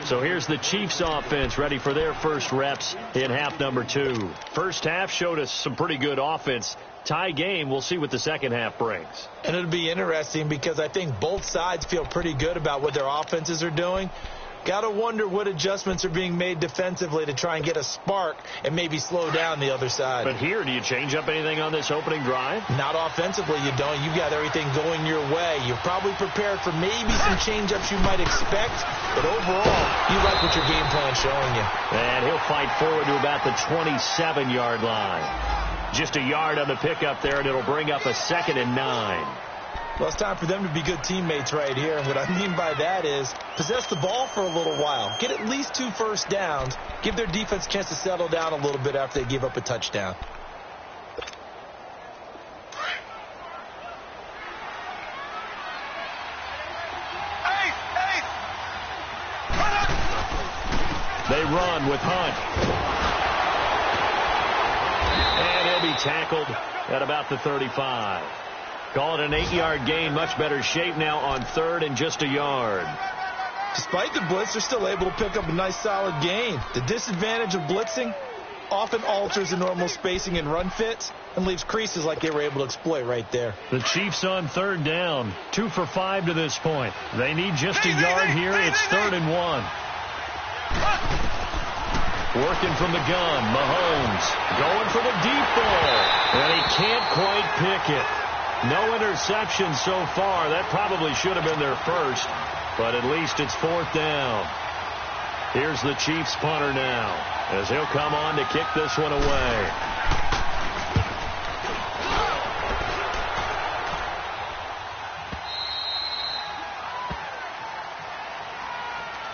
So here's the Chiefs offense ready for their first reps in half number 2. First half showed us some pretty good offense. Tie game. We'll see what the second half brings. And it'll be interesting because I think both sides feel pretty good about what their offenses are doing. Got to wonder what adjustments are being made defensively to try and get a spark and maybe slow down the other side. But here, do you change up anything on this opening drive? Not offensively, you don't. You've got everything going your way. You're probably prepared for maybe some change-ups you might expect, but overall, you like what your game plan's showing you. And he'll fight forward to about the 27-yard line. Just a yard on the pickup there, and it'll bring up a 2nd and 9. Well, it's time for them to be good teammates right here. And what I mean by that is possess the ball for a little while. Get at least 2 first downs. Give their defense a chance to settle down a little bit after they give up a touchdown. They run with Hunt. And he'll be tackled at about the 35. Call it an 8-yard gain. Much better shape now on 3rd and just a yard. Despite the blitz, they're still able to pick up a nice solid gain. The disadvantage of blitzing often alters the normal spacing and run fits and leaves creases like they were able to exploit right there. The Chiefs on 3rd down. 2 for 5 to this point. They need just a yard here. It's 3rd and 1. Working from the gun. Mahomes going for the deep ball. And he can't quite pick it. No interception so far. That probably should have been their first, but at least it's 4th down. Here's the Chiefs punter now as he'll come on to kick this one away.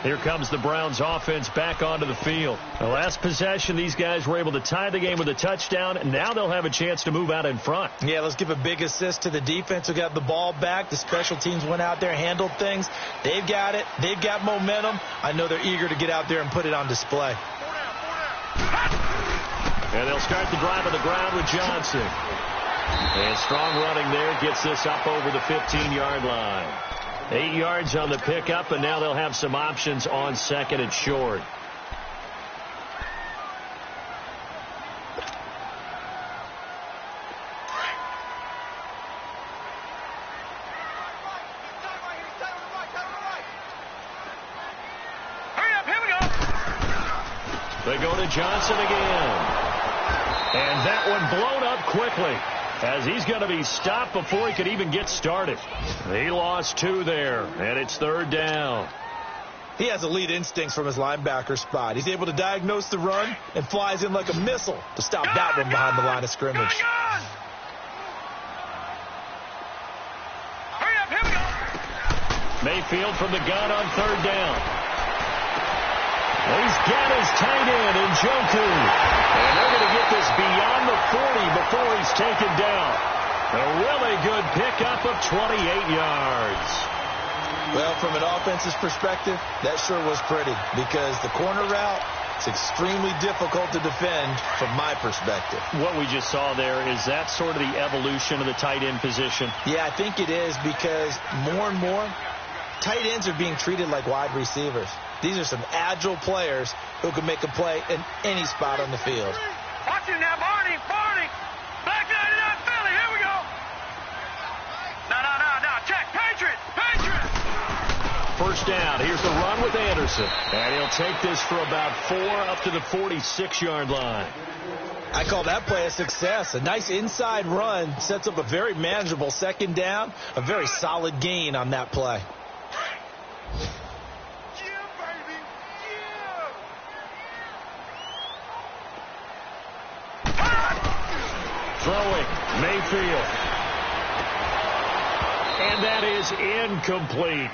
Here comes the Browns offense back onto the field. The last possession, these guys were able to tie the game with a touchdown, and now they'll have a chance to move out in front. Yeah, let's give a big assist to the defense who got the ball back. The special teams went out there, handled things. They've got it. They've got momentum. I know they're eager to get out there and put it on display. And they'll start the drive on the ground with Johnson. And strong running there gets this up over the 15-yard line. 8 yards on the pickup, and now they'll have some options on 2nd and short. Hurry up, here we go. They go to Johnson again. And that one blown up quickly, as he's going to be stopped before he could even get started. He lost 2 there, and it's 3rd down. He has elite instincts from his linebacker spot. He's able to diagnose the run and flies in like a missile to stop that one behind the line of scrimmage. Hurry up, here we go. Mayfield from the gun on 3rd down. He's got his tight end in Njoku. And they're going to get this beyond the 40 before he's taken down. A really good pickup of 28 yards. Well, from an offense's perspective, that sure was pretty because the corner route, it's extremely difficult to defend from my perspective. What we just saw there, is that sort of the evolution of the tight end position? Yeah, I think it is because more and more, tight ends are being treated like wide receivers. These are some agile players who can make a play in any spot on the field. Watch it now, Barney. Black 99 Philly, here we go. No. Check, Patriot. First down. Here's the run with Anderson. And he'll take this for about 4 up to the 46-yard line. I call that play a success. A nice inside run sets up a very manageable 2nd down. A very solid gain on that play. Throwing, Mayfield. And that is incomplete.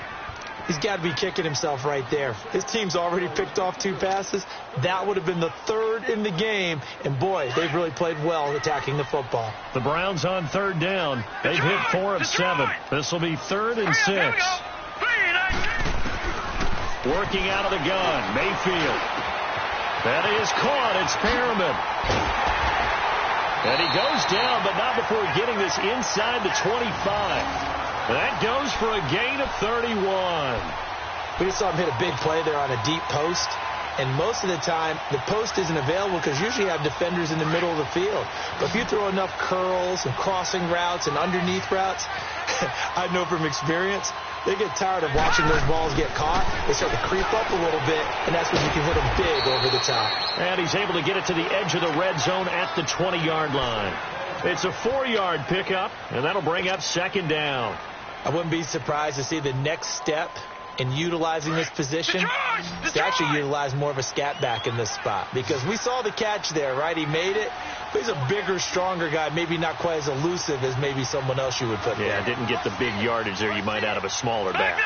He's got to be kicking himself right there. His team's already picked off 2 passes. That would have been the 3rd in the game. And, boy, they've really played well attacking the football. The Browns on 3rd down. They've hit 4 of 7. This will be 3rd and 6. Working out of the gun, Mayfield. That is caught. It's Perriman. And he goes down, but not before getting this inside the 25. That goes for a gain of 31. We just saw him hit a big play there on a deep post. And most of the time, the post isn't available because usually you have defenders in the middle of the field. But if you throw enough curls and crossing routes and underneath routes, I know from experience, they get tired of watching those balls get caught. They start to creep up a little bit, and that's when you can hit them big over the top. And he's able to get it to the edge of the red zone at the 20-yard line. It's a 4-yard pickup, and that'll bring up 2nd down. I wouldn't be surprised to see the next step in utilizing this position is to actually utilize more of a scat back in this spot. Because we saw the catch there, right? He made it. But he's a bigger, stronger guy, maybe not quite as elusive as maybe someone else you would put there. Yeah, didn't get the big yardage there you might out of a smaller back.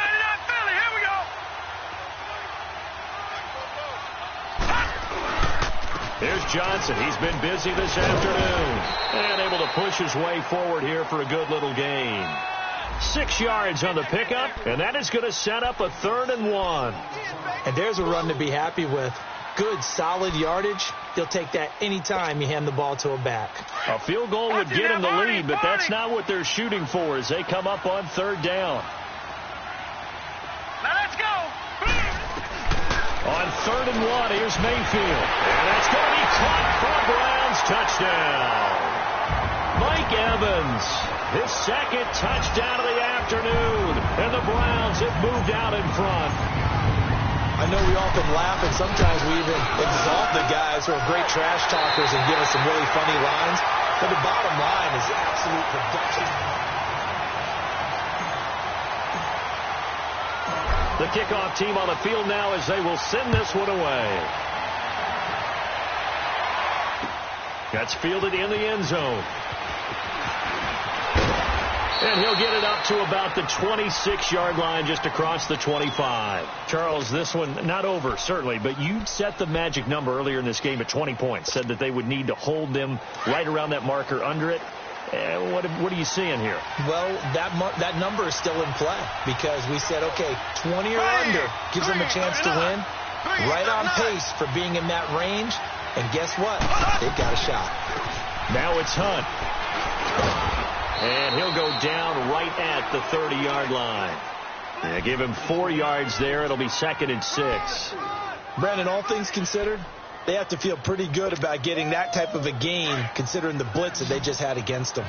Here's Johnson. He's been busy this afternoon. And able to push his way forward here for a good little gain. 6 yards on the pickup, and that is going to set up a 3rd and 1. And there's a run to be happy with. Good, solid yardage. He'll take that any time you hand the ball to a back. A field goal would get him the lead, but that's not what they're shooting for as they come up on 3rd down. Now let's go. On 3rd and 1, here's Mayfield. And that's going to be caught for a Browns touchdown. Mike Evans, his 2nd touchdown of the afternoon. And the Browns have moved out in front. I know we often laugh, and sometimes we even exalt the guys who are great trash talkers and give us some really funny lines. But the bottom line is absolute production. The kickoff team on the field now as they will send this one away. That's fielded in the end zone. And he'll get it up to about the 26-yard line just across the 25. Charles, this one not over, certainly, but you set the magic number earlier in this game at 20 points. Said that they would need to hold them right around that marker under it. What are you seeing here? Well, that number is still in play because we said, okay, 20 or under gives them a chance to win. Right on pace for being in that range. And guess what? They've got a shot. Now it's Hunt. And he'll go down right at the 30-yard line. Yeah, give him 4 yards there. It'll be 2nd and 6. Brandon, all things considered, they have to feel pretty good about getting that type of a gain considering the blitz that they just had against them.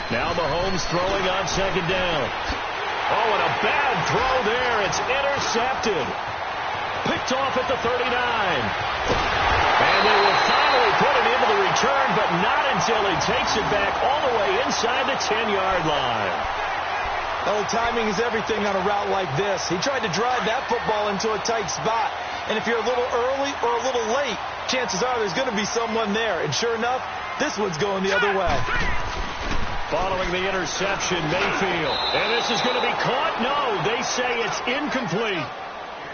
Now Mahomes throwing on 2nd down. Oh, and a bad throw there. It's intercepted. Picked off at the 39. And they will finally put it into the return, but not until he takes it back all the way inside the 10-yard line. Oh, timing is everything on a route like this. He tried to drive that football into a tight spot. And if you're a little early or a little late, chances are there's going to be someone there. And sure enough, this one's going the other way. Following the interception, Mayfield. And this is going to be caught? No, they say it's incomplete.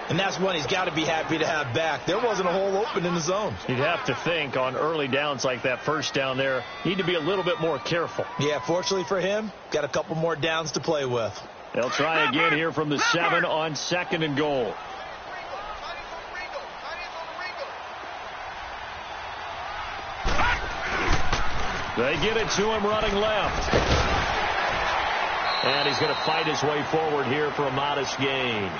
And that's one he's got to be happy to have back. There wasn't a hole open in the zone. You'd have to think on early downs like that first down there, need to be a little bit more careful. Yeah, fortunately for him, got a couple more downs to play with. They'll try again here from the 7 on 2nd and goal. They get it to him running left. And he's going to fight his way forward here for a modest gain.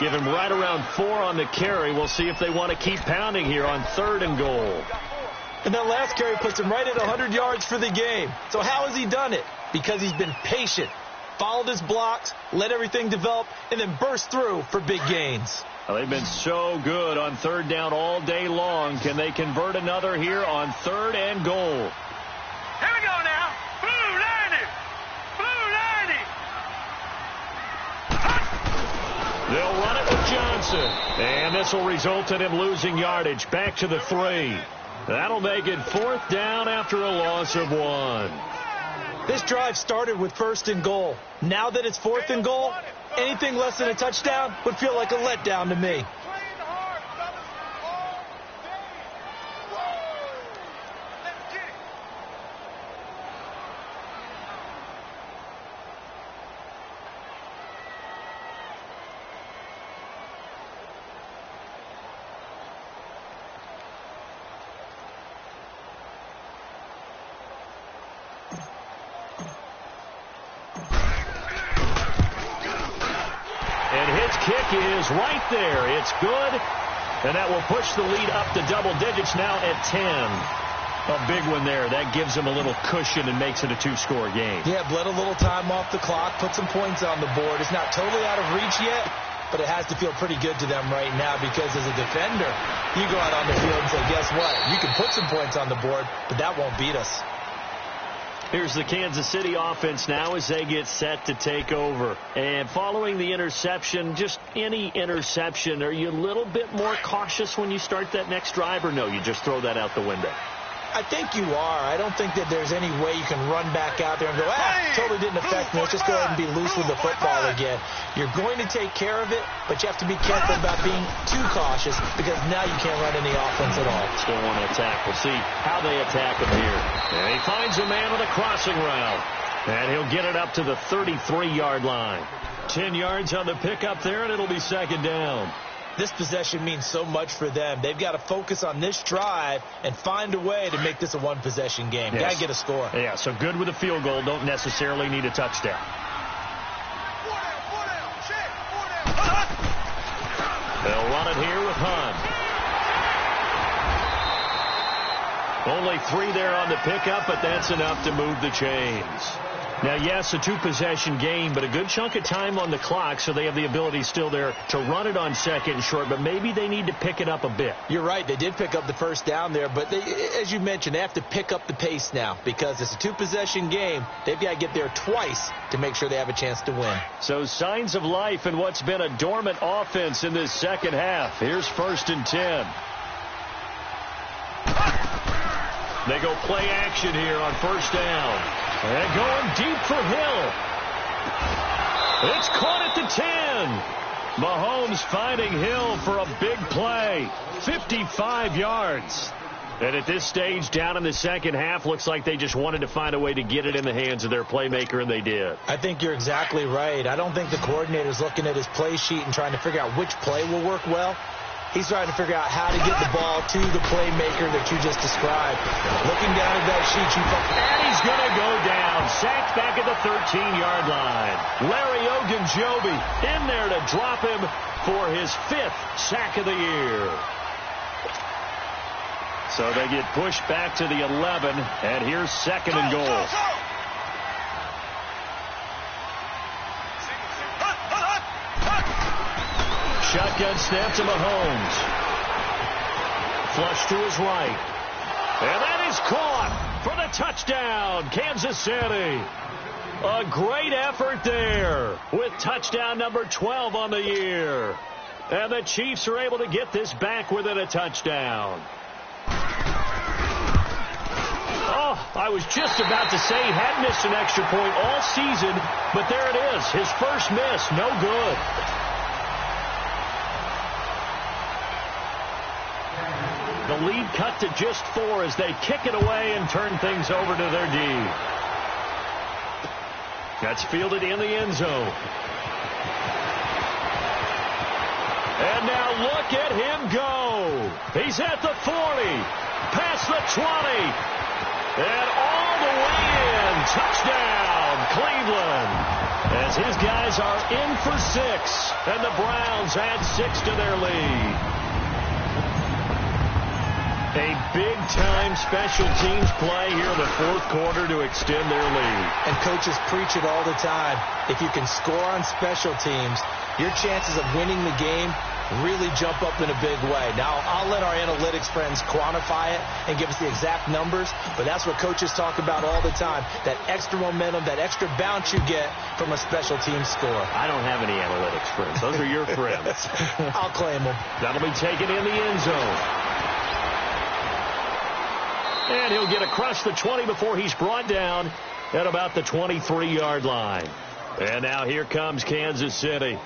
Give him right around 4 on the carry. We'll see if they want to keep pounding here on 3rd and goal. And that last carry puts him right at 100 yards for the game. So how has he done it? Because he's been patient, followed his blocks, let everything develop, and then burst through for big gains. Well, they've been so good on 3rd down all day long. Can they convert another here on 3rd and goal? Here we go now. Blue 90. Blue 90. They'll run it with Johnson. And this will result in him losing yardage. Back to the 3. That'll make it 4th down after a loss of 1. This drive started with 1st and goal. Now that it's 4th and goal, anything less than a touchdown would feel like a letdown to me. Kick is right there. It's good. And that will push the lead up to double digits now at 10. A big one there. That gives them a little cushion and makes it a 2-score game. Yeah, bled a little time off the clock, put some points on the board. It's not totally out of reach yet, but it has to feel pretty good to them right now because as a defender, you go out on the field and say, guess what? You can put some points on the board, but that won't beat us. Here's the Kansas City offense now as they get set to take over. And following the interception, just any interception, are you a little bit more cautious when you start that next drive, or no, you just throw that out the window? I think you are. I don't think that there's any way you can run back out there and go, totally didn't affect me. Let's just go ahead and be loose with the football again. You're going to take care of it, but you have to be careful about being too cautious because now you can't run any offense at all. Still want to attack. We'll see how they attack him here. And he finds a man with a crossing route. And he'll get it up to the 33-yard line. 10 yards on the pickup there, and it'll be 2nd down. This possession means so much for them. They've got to focus on this drive and find a way to make this a one-possession game. Yes. Got to get a score. Yeah, so good with a field goal. Don't necessarily need a touchdown. They'll run it here with Hunt. Only 3 there on the pickup, but that's enough to move the chains. Now, yes, a 2-possession game, but a good chunk of time on the clock, so they have the ability still there to run it on 2nd and short, but maybe they need to pick it up a bit. You're right. They did pick up the 1st down there, but as you mentioned, they have to pick up the pace now because it's a 2-possession game. They've got to get there twice to make sure they have a chance to win. So signs of life in what's been a dormant offense in this second half. Here's 1st and 10. They go play action here on 1st down. And going deep for Hill. It's caught at the 10. Mahomes finding Hill for a big play. 55 yards. And at this stage, down in the second half, looks like they just wanted to find a way to get it in the hands of their playmaker, and they did. I think you're exactly right. I don't think the coordinator's looking at his play sheet and trying to figure out which play will work well. He's trying to figure out how to get the ball to the playmaker that you just described. Looking down at that sheet, you thought, and he's going to go down. Sacked back at the 13-yard line. Larry Ogunjobi in there to drop him for his 5th sack of the year. So they get pushed back to the 11, and here's 2nd and goal. Shotgun snap to Mahomes. Flush to his right. And that is caught for the touchdown, Kansas City. A great effort there with touchdown number 12 on the year. And the Chiefs are able to get this back within a touchdown. Oh, I was just about to say he hadn't missed an extra point all season, but there it is. His first miss, no good. The lead cut to just 4 as they kick it away and turn things over to their D. That's fielded in the end zone. And now look at him go. He's at the 40, past the 20, and all the way in. Touchdown, Cleveland. As his guys are in for 6, and the Browns add 6 to their lead. A big-time special teams play here in the 4th quarter to extend their lead. And coaches preach it all the time. If you can score on special teams, your chances of winning the game really jump up in a big way. Now, I'll let our analytics friends quantify it and give us the exact numbers, but that's what coaches talk about all the time, that extra momentum, that extra bounce you get from a special team score. I don't have any analytics friends. Those are your friends. I'll claim them. That'll be taken in the end zone. And he'll get across the 20 before he's brought down at about the 23-yard line. And now here comes Kansas City.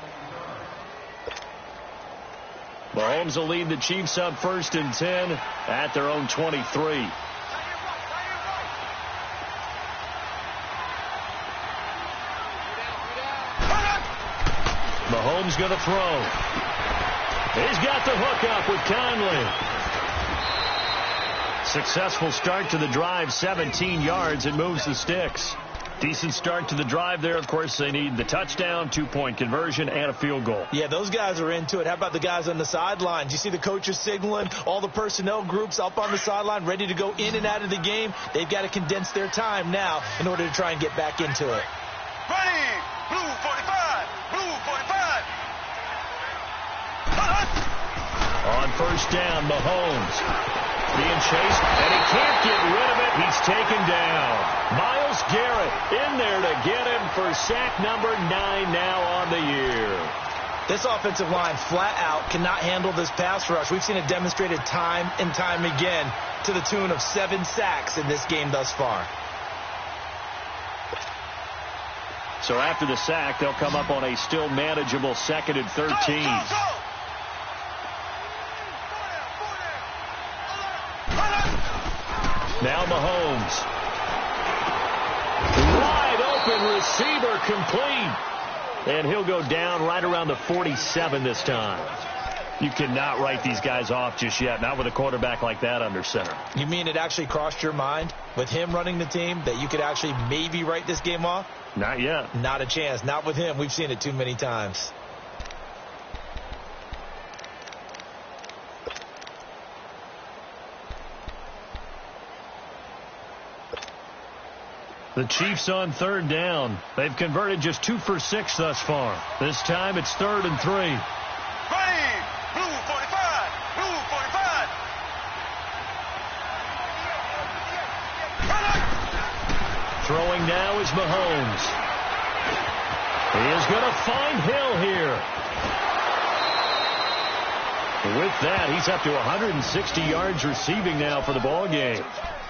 Mahomes will lead the Chiefs up 1st and 10 at their own 23. Mahomes going to throw. He's got the hook up with Conley. Successful start to the drive, 17 yards. It moves the sticks. Decent start to the drive there. Of course, they need the touchdown, 2-point conversion, and a field goal. Yeah, those guys are into it. How about the guys on the sidelines? You see the coaches signaling, all the personnel groups up on the sideline, ready to go in and out of the game. They've got to condense their time now in order to try and get back into it. Ready, blue 45, blue 45. On 1st down, Mahomes being chased, and he can't get rid of it. He's taken down. Myles Garrett in there to get him for sack number 9 now on the year. This offensive line flat out cannot handle this pass rush. We've seen it demonstrated time and time again to the tune of 7 sacks in this game thus far. So after the sack, they'll come up on a still manageable 2nd and 13. Now Mahomes. Wide open receiver complete. And he'll go down right around the 47 this time. You cannot write these guys off just yet, not with a quarterback like that under center. You mean it actually crossed your mind with him running the team that you could actually maybe write this game off? Not yet. Not a chance. Not with him. We've seen it too many times. The Chiefs on 3rd down. They've converted just 2 for 6 thus far. This time it's 3rd and 3. Ready, blue 45, blue 45. Throwing now is Mahomes. He is going to find Hill here. With that, he's up to 160 yards receiving now for the ball game.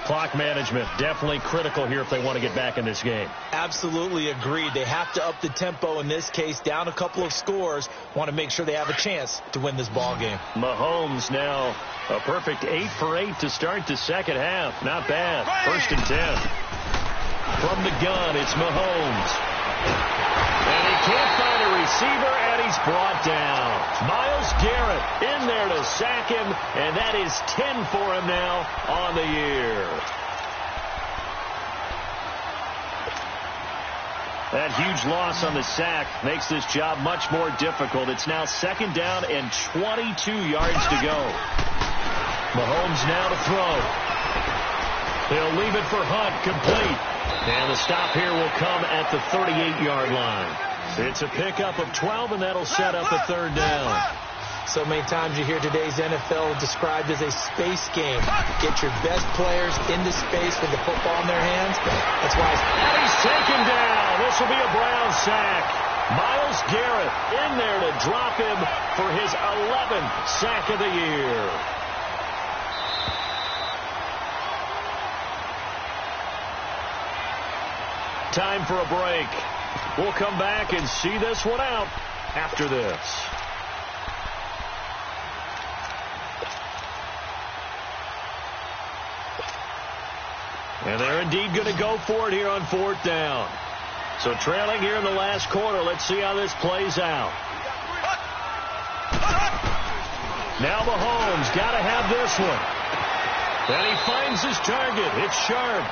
Clock management definitely critical here if they want to get back in this game. Absolutely agreed. They have to up the tempo in this case, down a couple of scores. Want to make sure they have a chance to win this ball game. Mahomes now a perfect 8 for 8 to start the second half. Not bad. 1st and 10. From the gun, it's Mahomes. And he can't find a receiver, and he's brought down. Myles Garrett in there to sack him, and that is 10 for him now on the year. That huge loss on the sack makes this job much more difficult. It's now 2nd down and 22 yards to go. Mahomes now to throw. He'll leave it for Hunt, complete. And the stop here will come at the 38-yard line. It's a pickup of 12, and that'll set up a 3rd down. So many times you hear today's NFL described as a space game. Get your best players into space with the football in their hands. That's why. And he's taken down. This will be a Brown sack. Myles Garrett in there to drop him for his 11th sack of the year. Time for a break. We'll come back and see this one out after this. And they're indeed going to go for it here on 4th down. So trailing here in the last quarter. Let's see how this plays out. Now Mahomes got to have this one. And he finds his target. It's sharp.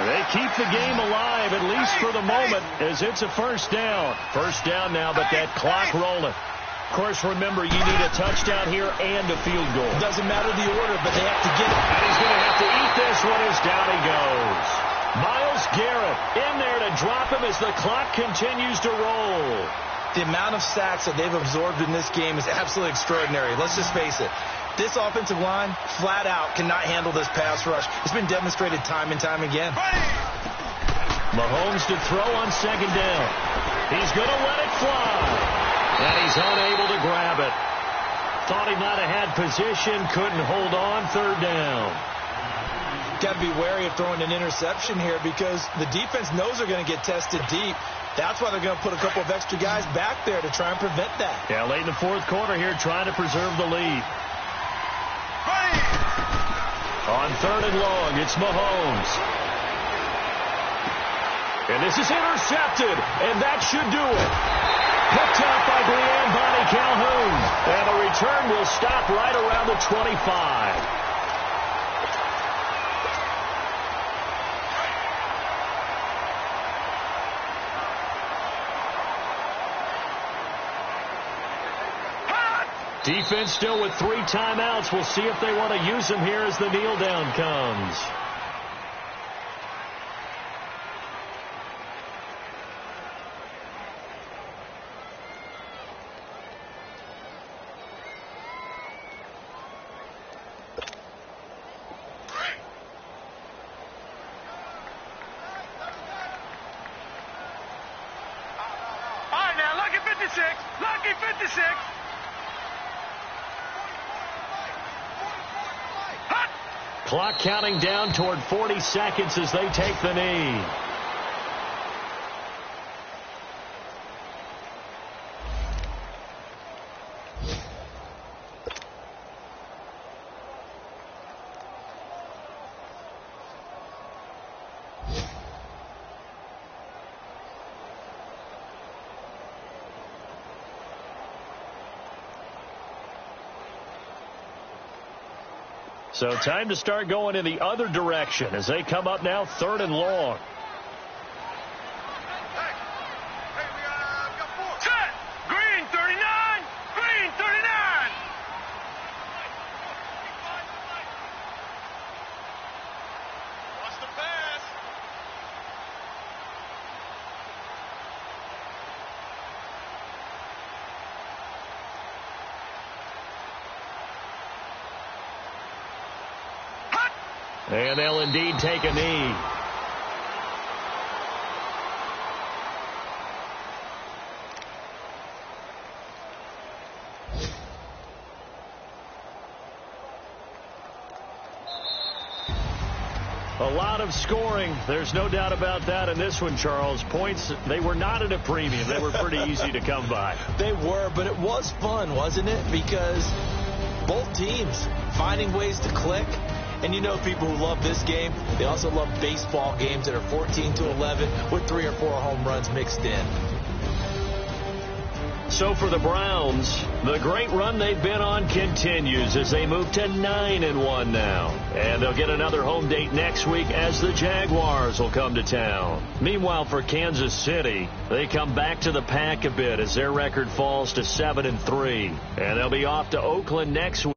They keep the game alive, at least for the moment, as it's a 1st down. 1st down now, but that clock rolling. Of course, remember, you need a touchdown here and a field goal. Doesn't matter the order, but they have to get it. And he's going to have to eat this one as down he goes. Myles Garrett in there to drop him as the clock continues to roll. The amount of sacks that they've absorbed in this game is absolutely extraordinary. Let's just face it. This offensive line, flat out, cannot handle this pass rush. It's been demonstrated time and time again. Mahomes to throw on second down. He's going to let it fly. And he's unable to grab it. Thought he might have had position, couldn't hold on, third down. Got to be wary of throwing an interception here because the defense knows they're going to get tested deep. That's why they're going to put a couple of extra guys back there to try and prevent that. Yeah, late in the fourth quarter here, trying to preserve the lead. On third and long, it's Mahomes. And this is intercepted, and that should do it. Picked up by Bonnie Calhoun. And the return will stop right around the 25. Defense still with 3 timeouts. We'll see if they want to use them here as the kneel down comes. All right, now, lucky 56. Lucky 56. Clock counting down toward 40 seconds as they take the knee. So time to start going in the other direction as they come up now third and long. Set. Green 39. Green 39. Watch the pass. And they'll indeed take a knee. A lot of scoring. There's no doubt about that in this one, Charles. Points, they were not at a premium. They were pretty easy to come by. They were, but it was fun, wasn't it? Because both teams finding ways to click. And you know people who love this game, they also love baseball games that are 14-11 with 3 or 4 home runs mixed in. So for the Browns, the great run they've been on continues as they move to 9-1 now. And they'll get another home date next week as the Jaguars will come to town. Meanwhile, for Kansas City, they come back to the pack a bit as their record falls to 7-3. And they'll be off to Oakland next week.